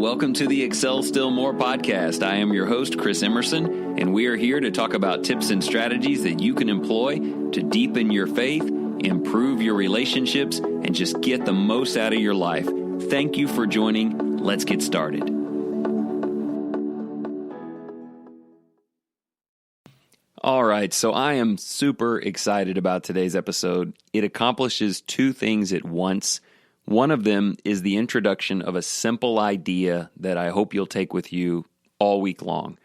welcome to the Excel Still More podcast. I am your host, Chris Emerson, and we are here to talk about tips and strategies that you can employ to deepen your faith, improve your relationships, and just get the most out of your life. Thank you for joining. Let's get started. All right, so I am super excited about today's episode. It accomplishes two things at once. One of them is the introduction of a simple idea that I hope you'll take with you all week long.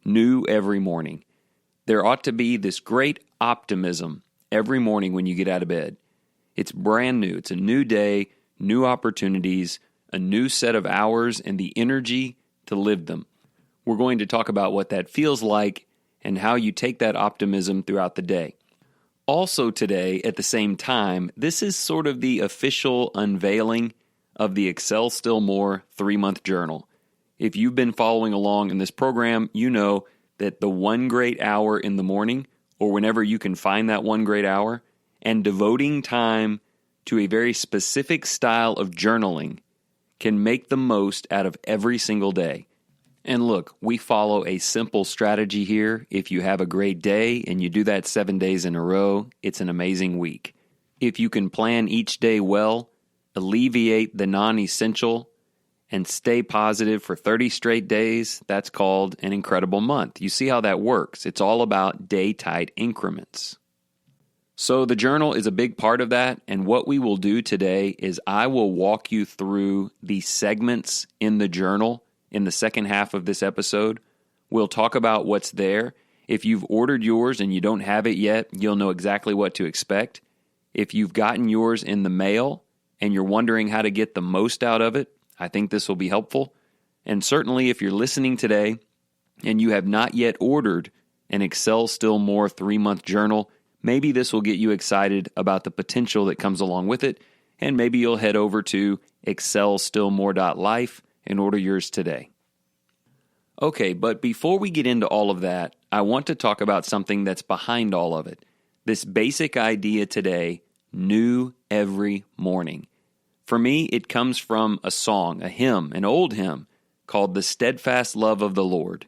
New every morning. There ought to be this great optimism every morning when you get out of bed. It's brand new. It's a new day, new opportunities, a new set of hours, and the energy to live them. We're going to talk about what that feels like and how you take that optimism throughout the day. Also today, at the same time, this is sort of the official unveiling of the Excel Still More 3-month journal. If you've been following along in this program, you know that the one great hour in the morning, or whenever you can find that one great hour, and devoting time to a very specific style of journaling can make the most out of every single day. And look, we follow a simple strategy here. If you have a great day and you do that 7 days in a row, it's an amazing week. If you can plan each day well, alleviate the non-essential, and stay positive for 30 straight days, that's called an incredible month. You see how that works. It's all about day-tight increments. So the journal is a big part of that, and what we will do today is I will walk you through the segments in the journal. In the second half of this episode, we'll talk about what's there. If you've ordered yours and you don't have it yet, you'll know exactly what to expect. If you've gotten yours in the mail and you're wondering how to get the most out of it, I think this will be helpful. And certainly if you're listening today and you have not yet ordered an Excel Still More 3-month journal, maybe this will get you excited about the potential that comes along with it, and maybe you'll head over to excelstillmore.life and order yours today. Okay, but before we get into all of that, I want to talk about something that's behind all of it. This basic idea today, new every morning. For me, it comes from a song, a hymn, an old hymn called The Steadfast Love of the Lord.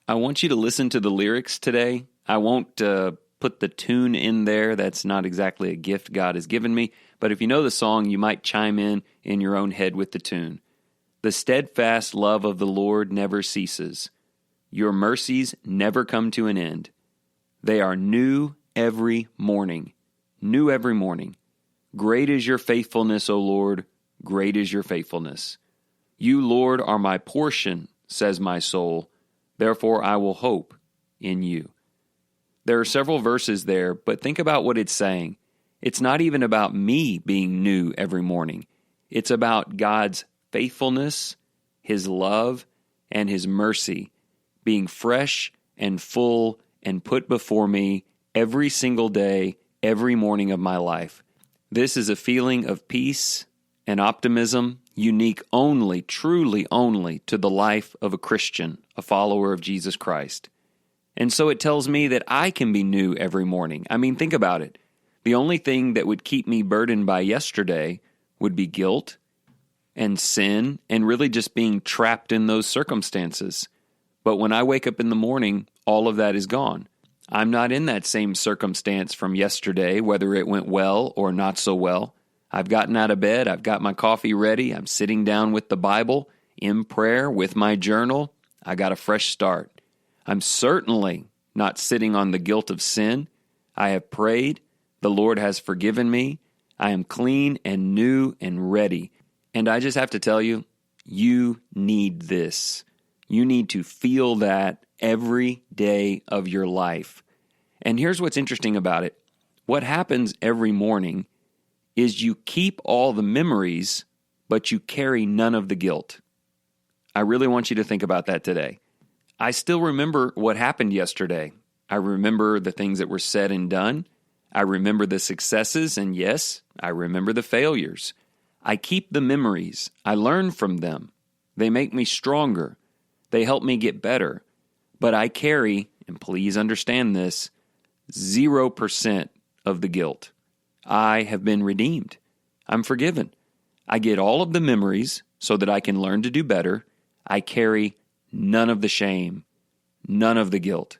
I want you to listen to the lyrics today. I won't put the tune in there. That's not exactly a gift God has given me. But if you know the song, you might chime in your own head with the tune. The steadfast love of the Lord never ceases. Your mercies never come to an end. They are new every morning. New every morning. Great is your faithfulness, O Lord. Great is your faithfulness. You, Lord, are my portion, says my soul. Therefore I will hope in you. There are several verses there, but think about what it's saying. It's not even about me being new every morning. It's about God's faithfulness, His love, and His mercy being fresh and full and put before me every single day, every morning of my life. This is a feeling of peace and optimism unique only, truly only, to the life of a Christian, a follower of Jesus Christ. And so it tells me that I can be new every morning. I mean, think about it. The only thing that would keep me burdened by yesterday would be guilt and sin, and really just being trapped in those circumstances. But when I wake up in the morning, all of that is gone. I'm not in that same circumstance from yesterday, whether it went well or not so well. I've gotten out of bed, I've got my coffee ready, I'm sitting down with the Bible, in prayer, with my journal. I got a fresh start. I'm certainly not sitting on the guilt of sin. I have prayed, the Lord has forgiven me, I am clean and new and ready. And I just have to tell you, you need this. You need to feel that every day of your life. And here's what's interesting about it. What happens every morning is you keep all the memories, but you carry none of the guilt. I really want you to think about that today. I still remember what happened yesterday. I remember the things that were said and done. I remember the successes, and yes, I remember the failures. I keep the memories. I learn from them. They make me stronger. They help me get better. But I carry, and please understand this, 0% of the guilt. I have been redeemed. I'm forgiven. I get all of the memories so that I can learn to do better, I carry none of the shame, none of the guilt.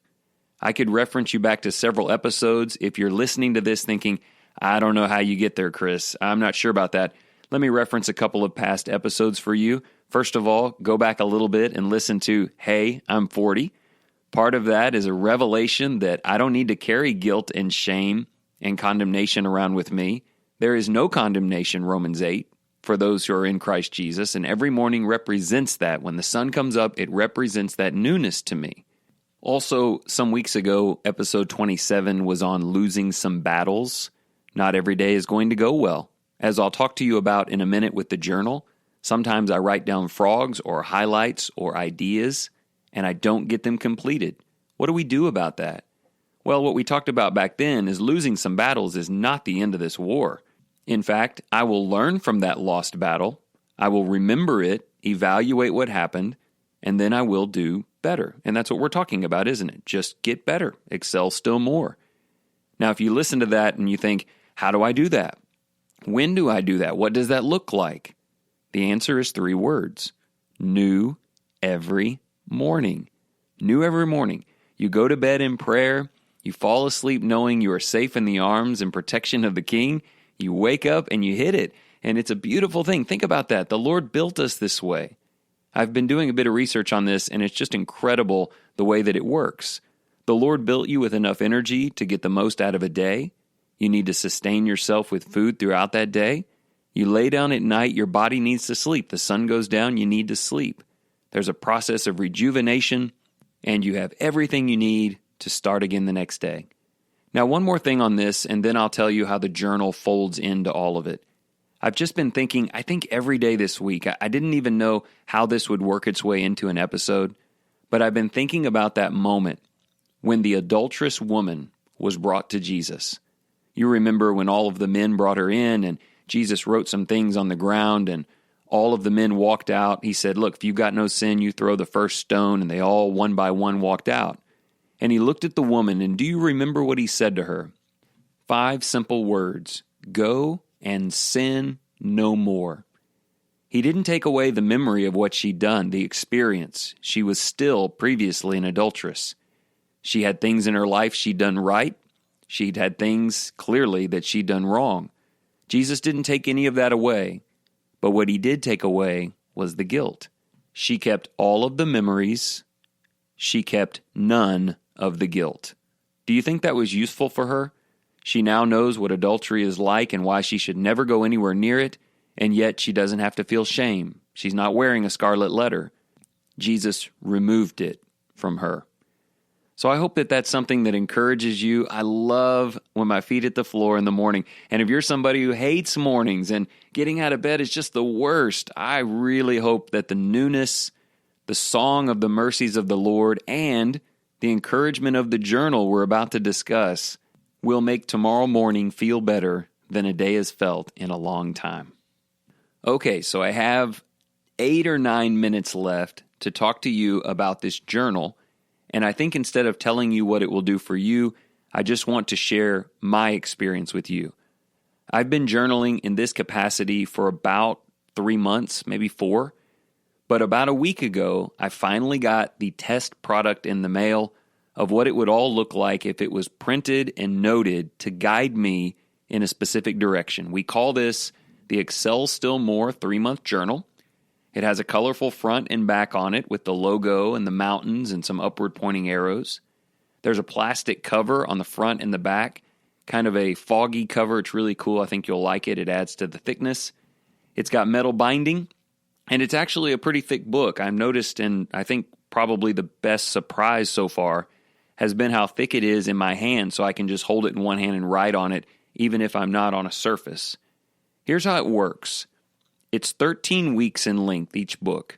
I could reference you back to several episodes. If you're listening to this thinking, I don't know how you get there, Chris. I'm not sure about that. Let me reference a couple of past episodes for you. First of all, go back a little bit and listen to Hey, I'm 40. Part of that is a revelation that I don't need to carry guilt and shame and condemnation around with me. There is no condemnation, Romans 8, for those who are in Christ Jesus, and every morning represents that. When the sun comes up, it represents that newness to me. Also, some weeks ago, episode 27 was on losing some battles. Not every day is going to go well. As I'll talk to you about in a minute with the journal, sometimes I write down frogs or highlights or ideas, and I don't get them completed. What do we do about that? Well, what we talked about back then is losing some battles is not the end of this war. In fact, I will learn from that lost battle, I will remember it, evaluate what happened, and then I will do better. And that's what we're talking about, isn't it? Just get better, excel still more. Now, if you listen to that and you think, how do I do that? When do I do that? What does that look like? The answer is 3 words. New every morning. New every morning. You go to bed in prayer. You fall asleep knowing you are safe in the arms and protection of the King. You wake up and you hit it. And it's a beautiful thing. Think about that. The Lord built us this way. I've been doing a bit of research on this, and it's just incredible the way that it works. The Lord built you with enough energy to get the most out of a day. You need to sustain yourself with food throughout that day. You lay down at night, your body needs to sleep. The sun goes down, you need to sleep. There's a process of rejuvenation, and you have everything you need to start again the next day. Now, one more thing on this, and then I'll tell you how the journal folds into all of it. I've just been thinking, I think every day this week, I didn't even know how this would work its way into an episode, but I've been thinking about that moment when the adulterous woman was brought to Jesus. You remember when all of the men brought her in, and Jesus wrote some things on the ground, and all of the men walked out. He said, look, if you've got no sin, you throw the first stone, and they all one by one walked out. And he looked at the woman, and do you remember what he said to her? 5 simple words: go and sin no more. He didn't take away the memory of what she'd done, the experience. She was still previously an adulteress. She had things in her life she'd done right. She'd had things, clearly, that she'd done wrong. Jesus didn't take any of that away, but what he did take away was the guilt. She kept all of the memories. She kept none of the guilt. Do you think that was useful for her? She now knows what adultery is like and why she should never go anywhere near it, and yet she doesn't have to feel shame. She's not wearing a scarlet letter. Jesus removed it from her. So I hope that that's something that encourages you. I love when my feet hit the floor in the morning. And if you're somebody who hates mornings and getting out of bed is just the worst, I really hope that the newness, the song of the mercies of the Lord, and the encouragement of the journal we're about to discuss will make tomorrow morning feel better than a day has felt in a long time. Okay, so I have 8 or 9 minutes left to talk to you about this journal. And I think instead of telling you what it will do for you, I just want to share my experience with you. I've been journaling in this capacity for about 3 months, maybe 4. But about a week ago, I finally got the test product in the mail of what it would all look like if it was printed and noted to guide me in a specific direction. We call this the Excel Still More 3-month journal. It has a colorful front and back on it with the logo and the mountains and some upward pointing arrows. There's a plastic cover on the front and the back, kind of a foggy cover. It's really cool. I think you'll like it. It adds to the thickness. It's got metal binding, and it's actually a pretty thick book. I've noticed, and I think probably the best surprise so far has been how thick it is in my hand, so I can just hold it in one hand and write on it, even if I'm not on a surface. Here's how it works. It's 13 weeks in length, each book.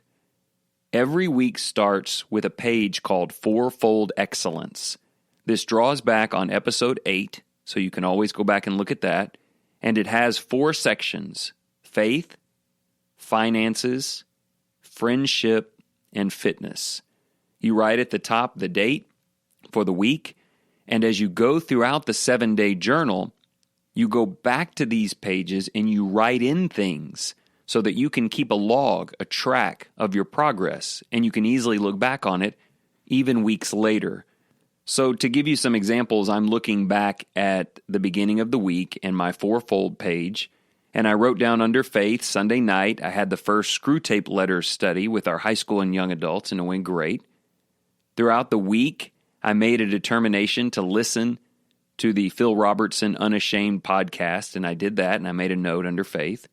Every week starts with a page called Fourfold Excellence. This draws back on episode 8, so you can always go back and look at that. And it has 4 sections: faith, finances, friendship, and fitness. You write at the top the date for the week, and as you go throughout the 7-day journal, you go back to these pages and you write in things. so that you can keep a log, a track of your progress, and you can easily look back on it even weeks later. So to give you some examples, I'm looking back at the beginning of the week in my fourfold page, and I wrote down under faith, Sunday night, I had the first screw tape letters study with our high school and young adults, and it went great. Throughout the week, I made a determination to listen to the Phil Robertson Unashamed podcast, and I did that, and I made a note under faith.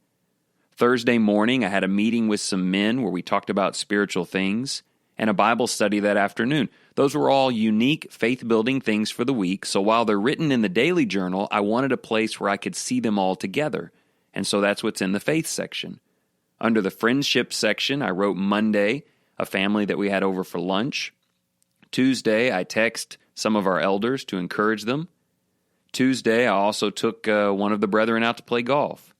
Thursday morning, I had a meeting with some men where we talked about spiritual things, and a Bible study that afternoon. Those were all unique faith-building things for the week, so while they're written in the daily journal, I wanted a place where I could see them all together, and so that's what's in the faith section. Under the friendship section, I wrote Monday, a family that we had over for lunch. Tuesday, I text some of our elders to encourage them. Tuesday, I also took one of the brethren out to play golf.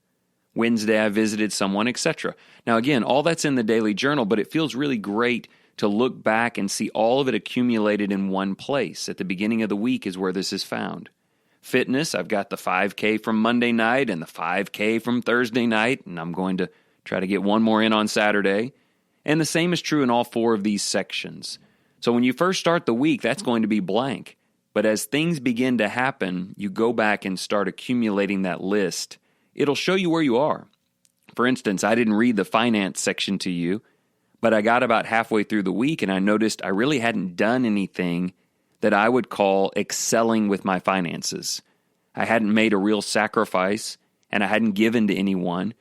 Wednesday, I visited someone, etc. Now again, all that's in the daily journal, but it feels really great to look back and see all of it accumulated in one place. At the beginning of the week is where this is found. Fitness, I've got the 5K from Monday night and the 5K from Thursday night, and I'm going to try to get one more in on Saturday. And the same is true in all four of these sections. So when you first start the week, that's going to be blank. But as things begin to happen, you go back and start accumulating that list. It'll show you where you are. For instance, I didn't read the finance section to you, but I got about halfway through the week and I noticed I really hadn't done anything that I would call excelling with my finances. I hadn't made a real sacrifice and I hadn't given to anyone.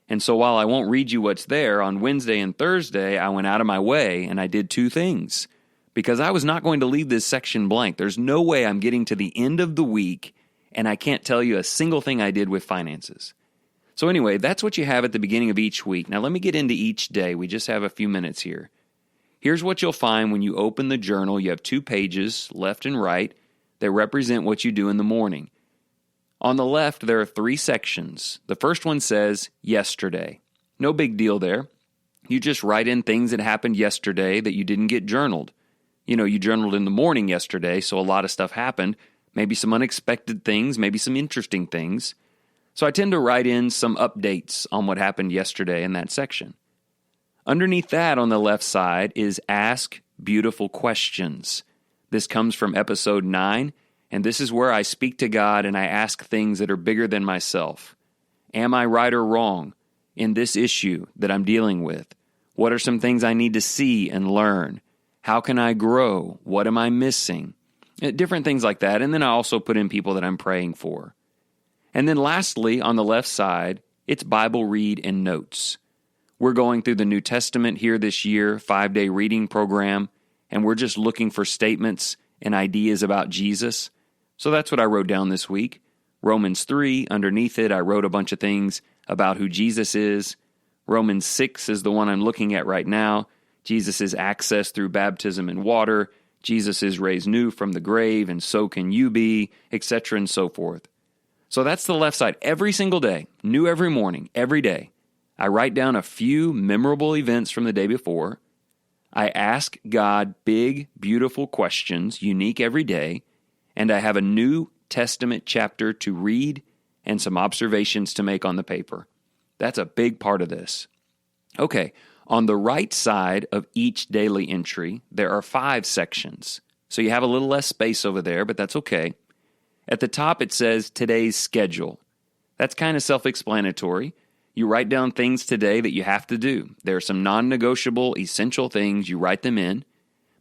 And so while I won't read you what's there, on Wednesday and Thursday, I went out of my way and I did two things because I was not going to leave this section blank. There's no way I'm getting to the end of the week and I can't tell you a single thing I did with finances. So anyway, that's what you have at the beginning of each week. Now let me get into each day. We just have a few minutes here. Here's what you'll find when you open the journal. You have 2 pages, left and right, that represent what you do in the morning. On the left, there are 3 sections. The first one says, yesterday. No big deal there. You just write in things that happened yesterday that you didn't get journaled. You journaled in the morning yesterday, so a lot of stuff happened. Maybe some unexpected things, maybe some interesting things. So I tend to write in some updates on what happened yesterday in that section. Underneath that on the left side is Ask Beautiful Questions. This comes from episode 9, and this is where I speak to God and I ask things that are bigger than myself. Am I right or wrong in this issue that I'm dealing with? What are some things I need to see and learn? How can I grow? What am I missing? Different things like that. And then I also put in people that I'm praying for. And then lastly, on the left side, it's Bible read and notes. We're going through the New Testament here this year, 5-day reading program, and we're just looking for statements and ideas about Jesus. So that's what I wrote down this week. Romans 3, underneath it, I wrote a bunch of things about who Jesus is. Romans 6 is the one I'm looking at right now. Jesus is access through baptism in water. Jesus is raised new from the grave, and so can you be, etc., and so forth. So that's the left side. Every single day, new every morning, every day, I write down a few memorable events from the day before. I ask God big, beautiful questions, unique every day, and I have a New Testament chapter to read and some observations to make on the paper. That's a big part of this. Okay, on the right side of each daily entry, there are 5 sections. So you have a little less space over there, but that's okay. At the top, it says today's schedule. That's kind of self-explanatory. You write down things today that you have to do. There are some non-negotiable, essential things. You write them in.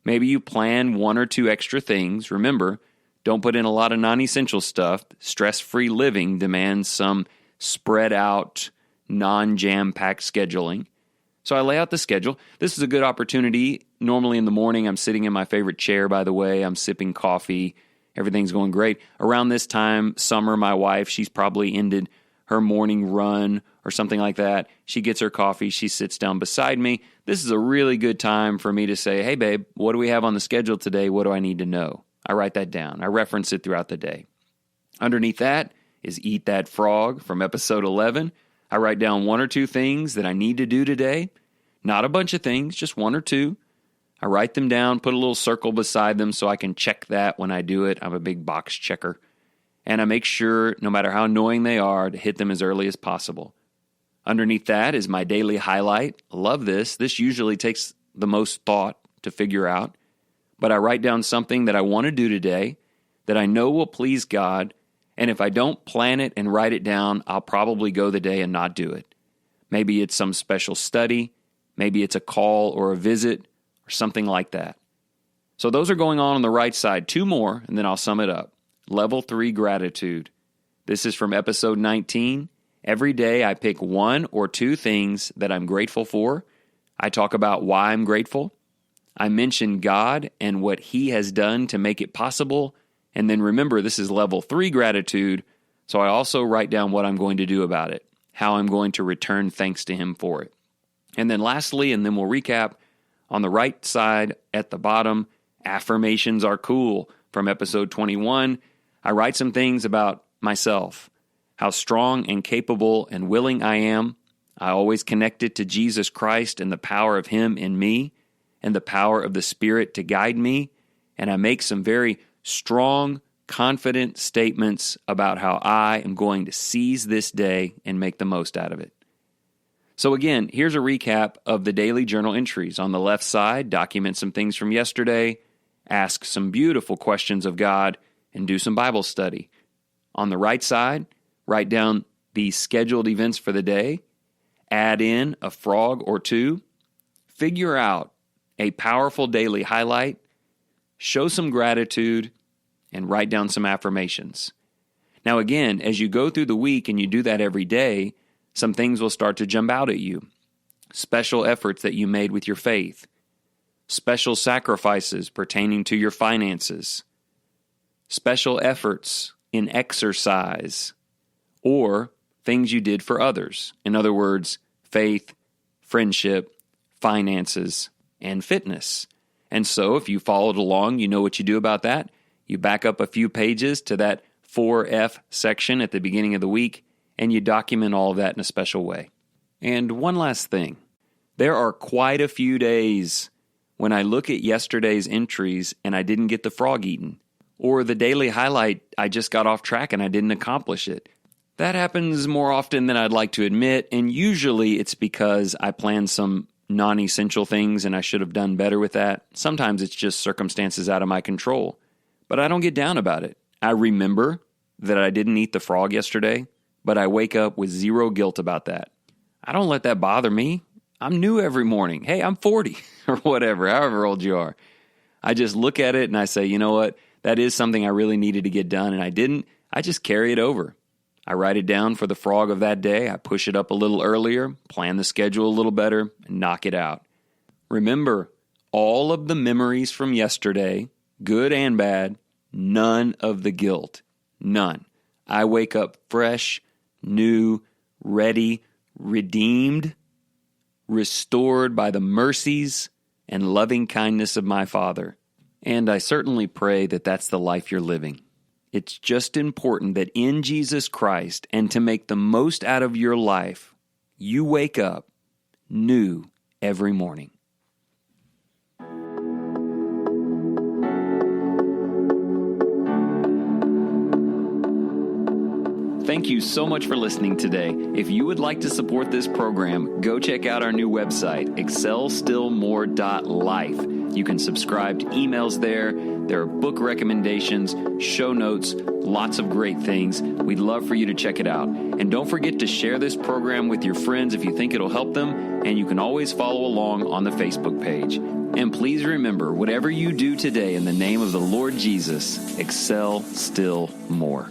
Maybe you plan 1 or 2 extra things. Remember, don't put in a lot of non-essential stuff. Stress-free living demands some spread out, non-jam-packed scheduling. So I lay out the schedule. This is a good opportunity. Normally in the morning, I'm sitting in my favorite chair, by the way. I'm sipping coffee. Everything's going great. Around this time, Summer, my wife, she's probably ended her morning run or something like that. She gets her coffee. She sits down beside me. This is a really good time for me to say, hey, babe, what do we have on the schedule today? What do I need to know? I write that down. I reference it throughout the day. Underneath that is Eat That Frog from episode 11. I write down 1 or 2 things that I need to do today. Not a bunch of things, just 1 or 2. I write them down, put a little circle beside them so I can check that when I do it. I'm a big box checker. And I make sure, no matter how annoying they are, to hit them as early as possible. Underneath that is my daily highlight. I love this. This usually takes the most thought to figure out. But I write down something that I want to do today that I know will please God. And if I don't plan it and write it down, I'll probably go the day and not do it. Maybe it's some special study. Maybe it's a call or a visit or something like that. So those are going on the right side. 2 more, and then I'll sum it up. Level 3 gratitude. This is from episode 19. Every day I pick 1 or 2 things that I'm grateful for. I talk about why I'm grateful. I mention God and what He has done to make it possible. And then remember, this is level 3 gratitude. So I also write down what I'm going to do about it, how I'm going to return thanks to Him for it. And then lastly, and then we'll recap, on the right side at the bottom, affirmations are cool. From episode 21, I write some things about myself, how strong and capable and willing I am. I always connect it to Jesus Christ and the power of Him in me and the power of the Spirit to guide me. And I make some very strong, confident statements about how I am going to seize this day and make the most out of it. So again, here's a recap of the daily journal entries. On the left side, document some things from yesterday, ask some beautiful questions of God, and do some Bible study. On the right side, write down the scheduled events for the day, add in a frog or 2, figure out a powerful daily highlight, show some gratitude, and write down some affirmations. Now again, as you go through the week and you do that every day, some things will start to jump out at you. Special efforts that you made with your faith, special sacrifices pertaining to your finances, special efforts in exercise, or things you did for others. In other words, faith, friendship, finances, and fitness. And so if you followed along, you know what you do about that. You back up a few pages to that 4F section at the beginning of the week, and you document all of that in a special way. And one last thing. There are quite a few days when I look at yesterday's entries and I didn't get the frog eaten, or the daily highlight, I just got off track and I didn't accomplish it. That happens more often than I'd like to admit, and usually it's because I planned some non-essential things and I should have done better with that. Sometimes it's just circumstances out of my control, but I don't get down about it. I remember that I didn't eat the frog yesterday, but I wake up with 0 guilt about that. I don't let that bother me. I'm new every morning. Hey, I'm 40 or whatever, however old you are. I just look at it and I say, you know what? That is something I really needed to get done and I didn't. I just carry it over. I write it down for the frog of that day. I push it up a little earlier, plan the schedule a little better, and knock it out. Remember, all of the memories from yesterday, good and bad, none of the guilt. None. I wake up fresh, new, ready, redeemed, restored by the mercies and loving kindness of my Father. And I certainly pray that that's the life you're living. It's just important that in Jesus Christ, and to make the most out of your life, you wake up new every morning. Thank you so much for listening today. If you would like to support this program, go check out our new website, excelstillmore.life. You can subscribe to emails there. There are book recommendations, show notes, lots of great things. We'd love for you to check it out. And don't forget to share this program with your friends if you think it'll help them. And you can always follow along on the Facebook page. And please remember, whatever you do today in the name of the Lord Jesus, excel still more.